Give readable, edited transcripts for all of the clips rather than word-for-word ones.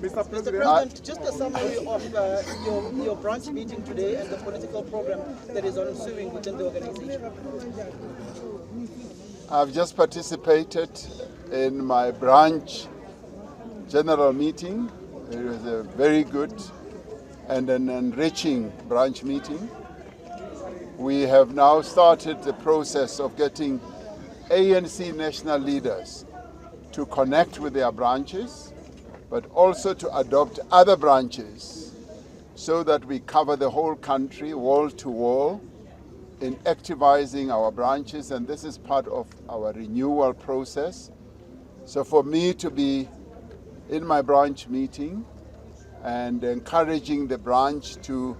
Mr. President, just a summary of your branch meeting today and the political program that is ensuing within the organization. I've just participated in my branch general meeting. It was a very good and an enriching branch meeting. We have now started the process of getting ANC national leaders to connect with their branches, but also to adopt other branches so that we cover the whole country, wall to wall, in activizing our branches, and this is part of our renewal process. So for me to be in my branch meeting and encouraging the branch to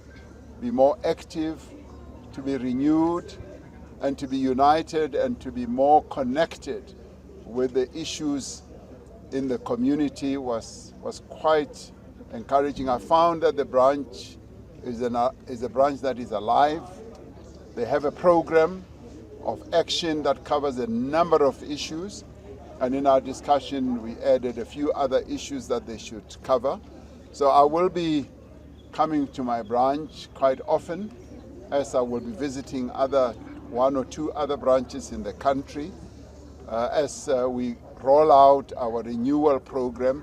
be more active, to be renewed, and to be united and to be more connected with the issues in the community was quite encouraging. I found that the branch is a branch that is alive. They have a program of action that covers a number of issues, and in our discussion we added a few other issues that they should cover. So I will be coming to my branch quite often, as I will be visiting one or two other branches in the country as we roll out our renewal program.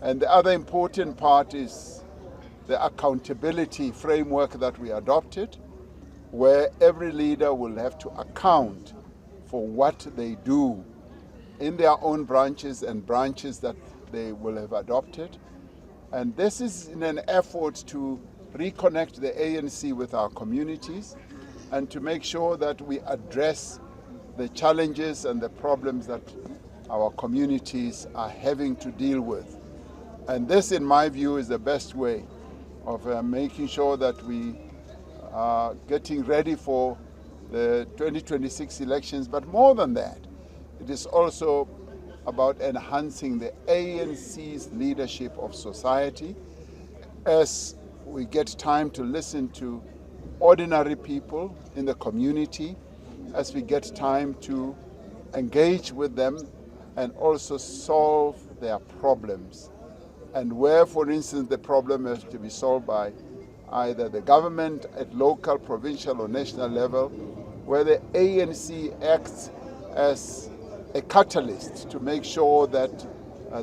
And the other important part is the accountability framework that we adopted, where every leader will have to account for what they do in their own branches and branches that they will have adopted. And this is in an effort to reconnect the ANC with our communities and to make sure that we address the challenges and the problems that our communities are having to deal with. And this, in my view, is the best way of making sure that we are getting ready for the 2026 elections. But more than that, it is also about enhancing the ANC's leadership of society as we get time to listen to ordinary people in the community, as we get time to engage with them and also solve their problems. And where, for instance, the problem has to be solved by either the government at local, provincial or national level, where the ANC acts as a catalyst to make sure that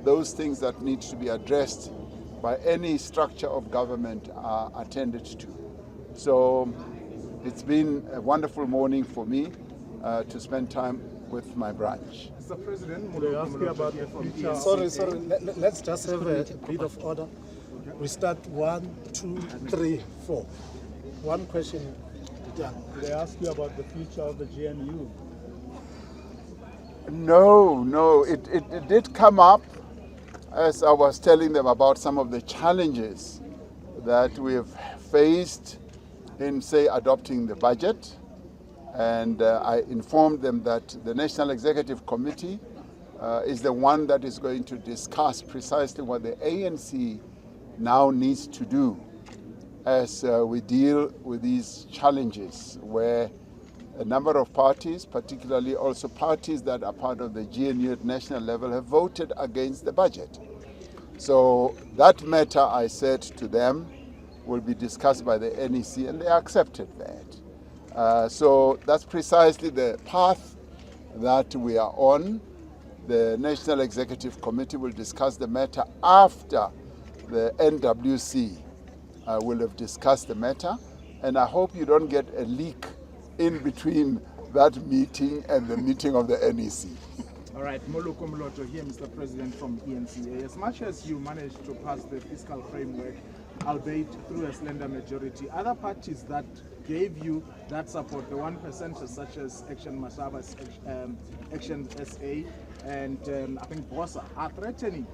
those things that need to be addressed by any structure of government are attended to. So it's been a wonderful morning for me to spend time with my branch. Mr. President, they ask you about the future. Sorry. Let's just have a bit of order. We start 1, 2, 3, 4. One question. Yeah. They ask you about the future of the GNU. No. It did come up as I was telling them about some of the challenges that we have faced in, say, adopting the budget. And I informed them that the National Executive Committee is the one that is going to discuss precisely what the ANC now needs to do as we deal with these challenges, where a number of parties, particularly also parties that are part of the GNU at national level, have voted against the budget. So that matter, I said to them, will be discussed by the NEC, and they accepted that. So that's precisely the path that we are on. The National Executive Committee will discuss the matter after the NWC will have discussed the matter, and I hope you don't get a leak in between that meeting and the meeting of the NEC. All right, Moloko Moloto here, Mr. President from ANC. As much as you managed to pass the fiscal framework, albeit through a slender majority, other parties that gave you that support, the 1%, such as Action Mashaba's Action SA and I think BOSA, are threatening,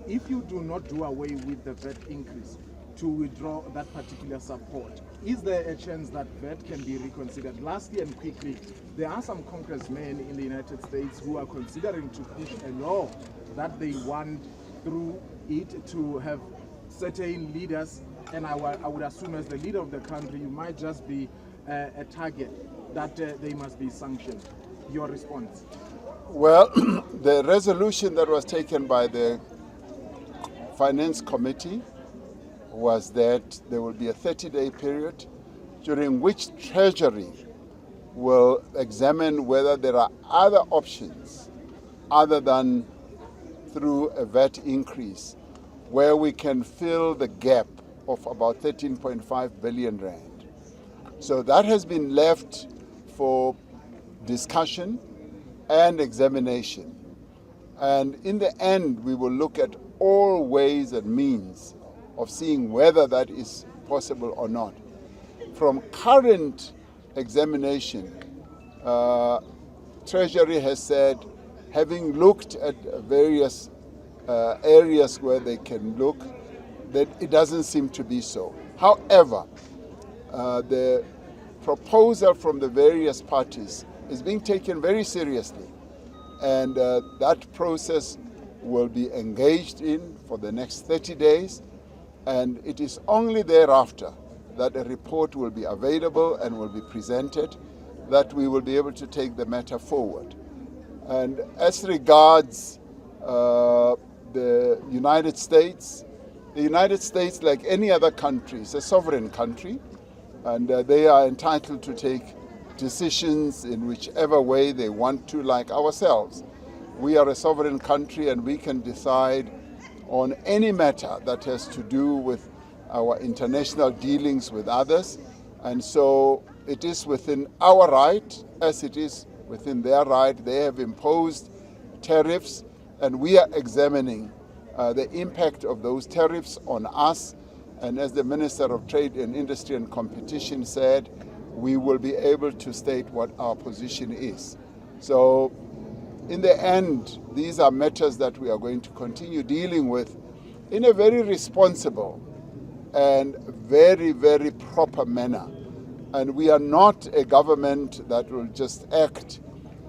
if you do not do away with the VAT increase, to withdraw that particular support. Is there a chance that VAT can be reconsidered? Lastly and quickly, there are some congressmen in the United States who are considering to push a law that they want through it to have certain leaders, and I would assume as the leader of the country, you might just be a target that they must be sanctioned. Your response? Well, the resolution that was taken by the Finance Committee was that there will be a 30-day period during which Treasury will examine whether there are other options other than through a VAT increase where we can fill the gap of about 13.5 billion rand. So that has been left for discussion and examination. And in the end, we will look at all ways and means of seeing whether that is possible or not. From current examination, Treasury has said, having looked at various areas where they can look, that it doesn't seem to be so. However, the proposal from the various parties is being taken very seriously, and that process will be engaged in for the next 30 days, and it is only thereafter that a report will be available and will be presented that we will be able to take the matter forward. And as regards the United States, like any other country, is a sovereign country, and they are entitled to take decisions in whichever way they want to, like ourselves. We are a sovereign country and we can decide on any matter that has to do with our international dealings with others. And so it is within our right, as it is within their right. They have imposed tariffs, and we are examining the impact of those tariffs on us. And as the Minister of Trade and Industry and Competition said, we will be able to state what our position is. So in the end, these are matters that we are going to continue dealing with in a very responsible and very, very proper manner. And we are not a government that will just act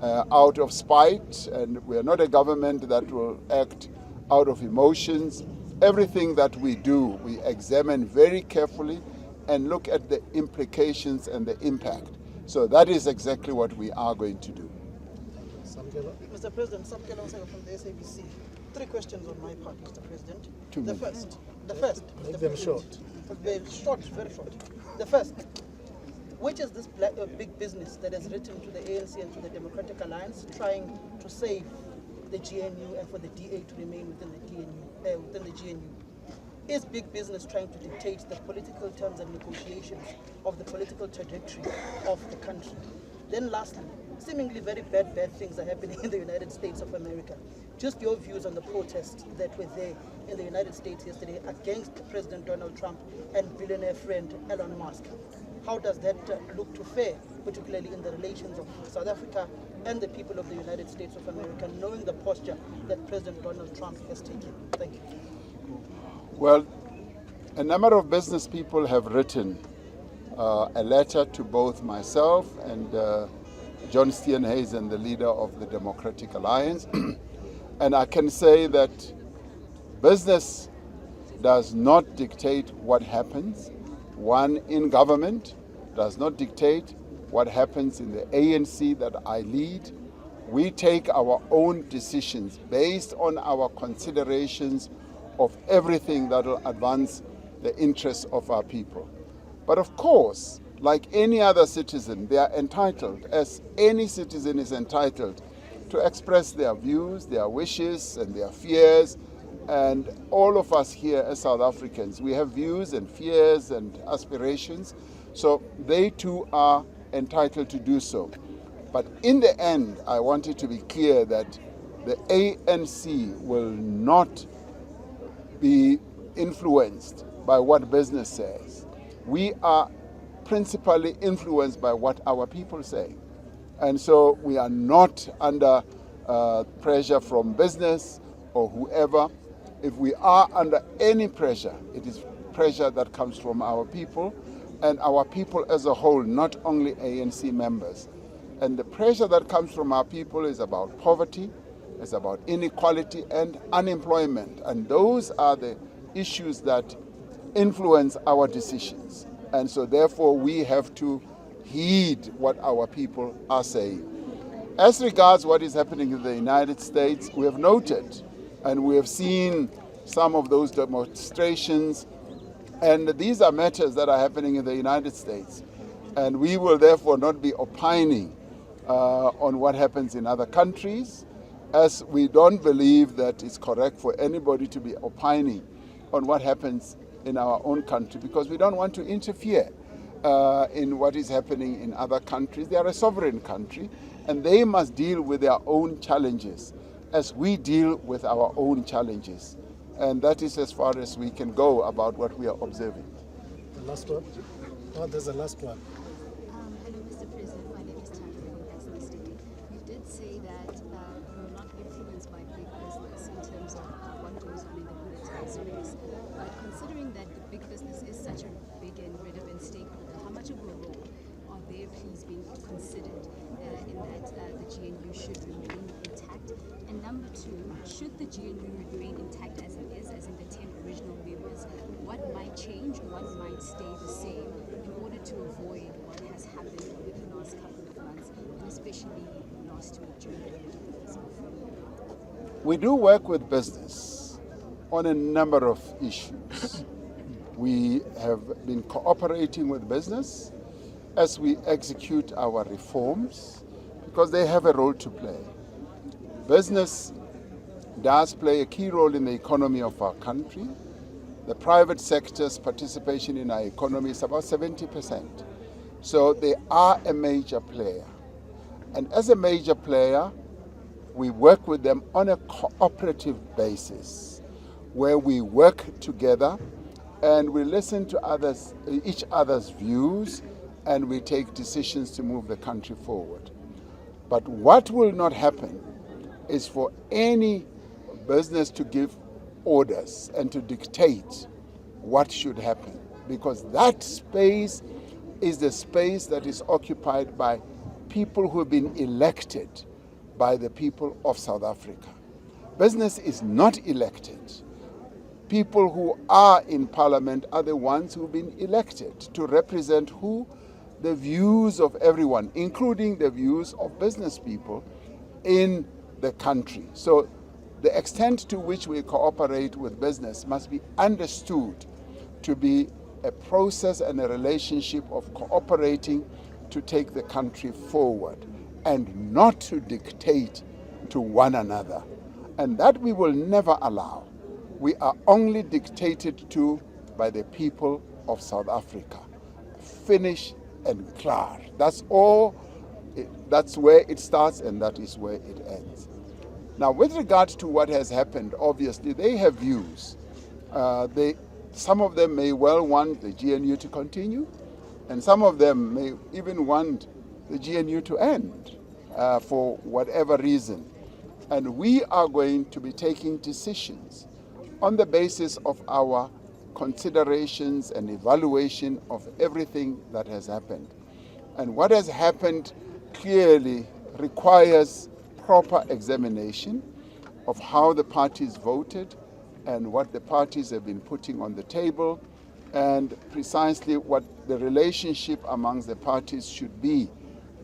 out of spite, and we are not a government that will act out of emotions. Everything that we do, we examine very carefully and look at the implications and the impact. So that is exactly what we are going to do. Mr. President, Chiawelo from the SABC. 3 questions on my part, Mr. President. 2 The minutes. first. Make them short. Very short. The first. Which is this big business that has written to the ANC and to the Democratic Alliance trying to save the GNU and for the DA to remain within the GNU? Is big business trying to dictate the political terms and negotiations of the political trajectory of the country? Then lastly, seemingly very bad things are happening in the United States of America. Just your views on the protests that were there in the United States yesterday against President Donald Trump and billionaire friend Elon Musk. How does that look to fare, particularly in the relations of South Africa and the people of the United States of America, knowing the posture that President Donald Trump has taken? Thank you. Well, a number of business people have written a letter to both myself and John Steenhuisen, the leader of the Democratic Alliance. And I can say that business does not dictate what happens. One in government does not dictate what happens in the ANC that I lead. We take our own decisions based on our considerations of everything that will advance the interests of our people. But of course, like any other citizen, they are entitled, as any citizen is entitled, to express their views, their wishes, and their fears. And all of us here as South Africans, we have views and fears and aspirations. So they too are entitled to do so. But in the end, I want it to be clear that the ANC will not be influenced by what business says. We are principally influenced by what our people say. And so we are not under pressure from business or whoever. If we are under any pressure, it is pressure that comes from our people, and our people as a whole, not only ANC members. And the pressure that comes from our people is about poverty, it's about inequality and unemployment. And those are the issues that influence our decisions. And so therefore we have to heed what our people are saying. As regards what is happening in the United States, we have noted and we have seen some of those demonstrations. And these are matters that are happening in the United States. And we will therefore not be opining on what happens in other countries, as we don't believe that it's correct for anybody to be opining on what happens in our own country, because we don't want to interfere in what is happening in other countries. They are a sovereign country, and they must deal with their own challenges as we deal with our own challenges. And that is as far as we can go about what we are observing. The last one? Oh, there's the last one. Hello, Mr. President. My name is Chiawelo, as I stated. You did say that you're not influenced by big business in terms of what goes on in the political space. But considering that the big business is such a big and relevant stakeholder, how much of a role are their pleas being considered in that the GNU should remain intact? And number two, should the GNU remain intact as it is, as in the 10 original members, what might change, what might stay the same in order to avoid what has happened over the last couple of months, and especially last week during the end of the fiscal framework? We do work with business on a number of issues. We have been cooperating with business as we execute our reforms, because they have a role to play. Business does play a key role in the economy of our country. The private sector's participation in our economy is about 70%. So they are a major player. And as a major player, we work with them on a cooperative basis, where we work together and we listen to each other's views, and we take decisions to move the country forward. But what will not happen is for any business to give orders and to dictate what should happen, because that space is the space that is occupied by people who have been elected by the people of South Africa. Business is not elected. People who are in parliament are the ones who've been elected to represent who? The views of everyone, including the views of business people in the country. So the extent to which we cooperate with business must be understood to be a process and a relationship of cooperating to take the country forward, and not to dictate to one another. And that we will never allow. We are only dictated to by the people of South Africa. Finish and clear. That's all. That's where it starts, and that is where it ends. Now, with regard to what has happened, obviously they have views. Some of them may well want the GNU to continue, and some of them may even want the GNU to end for whatever reason. And we are going to be taking decisions on the basis of our considerations and evaluation of everything that has happened. And what has happened clearly requires proper examination of how the parties voted and what the parties have been putting on the table, and precisely what the relationship amongst the parties should be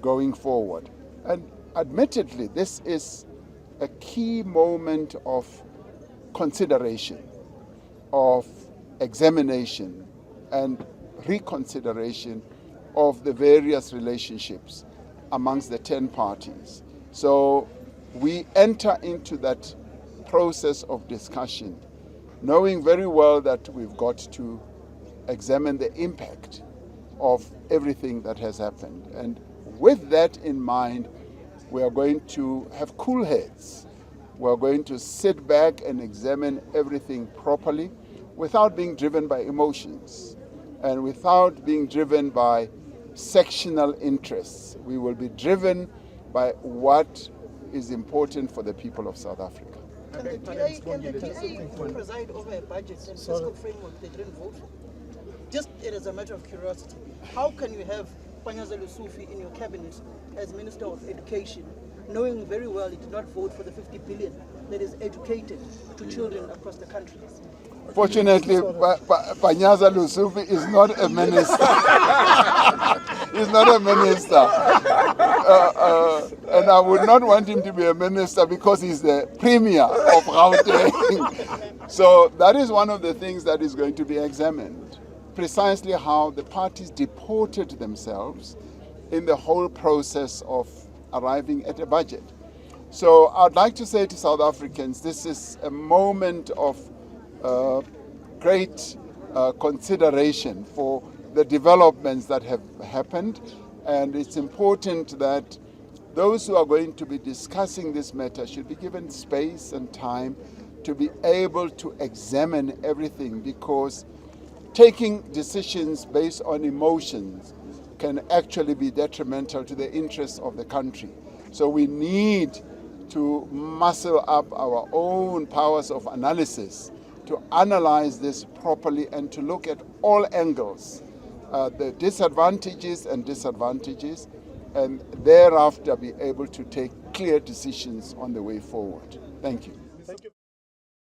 going forward. And admittedly, this is a key moment of consideration, of examination and reconsideration of the various relationships amongst the 10 parties. So we enter into that process of discussion, knowing very well that we've got to examine the impact of everything that has happened. And with that in mind, we are going to have cool heads. We are going to sit back and examine everything properly without being driven by emotions and without being driven by sectional interests. We will be driven by what is important for the people of South Africa. Can the DA preside over a budget and fiscal framework they didn't vote for? Just it is a matter of curiosity. How can you have Panyaza Lusufi in your cabinet as Minister of Education, knowing very well he did not vote for the 50 billion that is educated to children across the country? Fortunately, Panyaza Lusufi is not a minister. He's not a minister. And I would not want him to be a minister because he's the premier of Gauteng. So that is one of the things that is going to be examined. Precisely how the parties deported themselves in the whole process of arriving at a budget. So I'd like to say to South Africans, this is a moment of great consideration for the developments that have happened, and it's important that those who are going to be discussing this matter should be given space and time to be able to examine everything, because taking decisions based on emotions can actually be detrimental to the interests of the country. So we need to muscle up our own powers of analysis to analyze this properly and to look at all angles, the disadvantages and disadvantages, and thereafter be able to take clear decisions on the way forward. Thank you.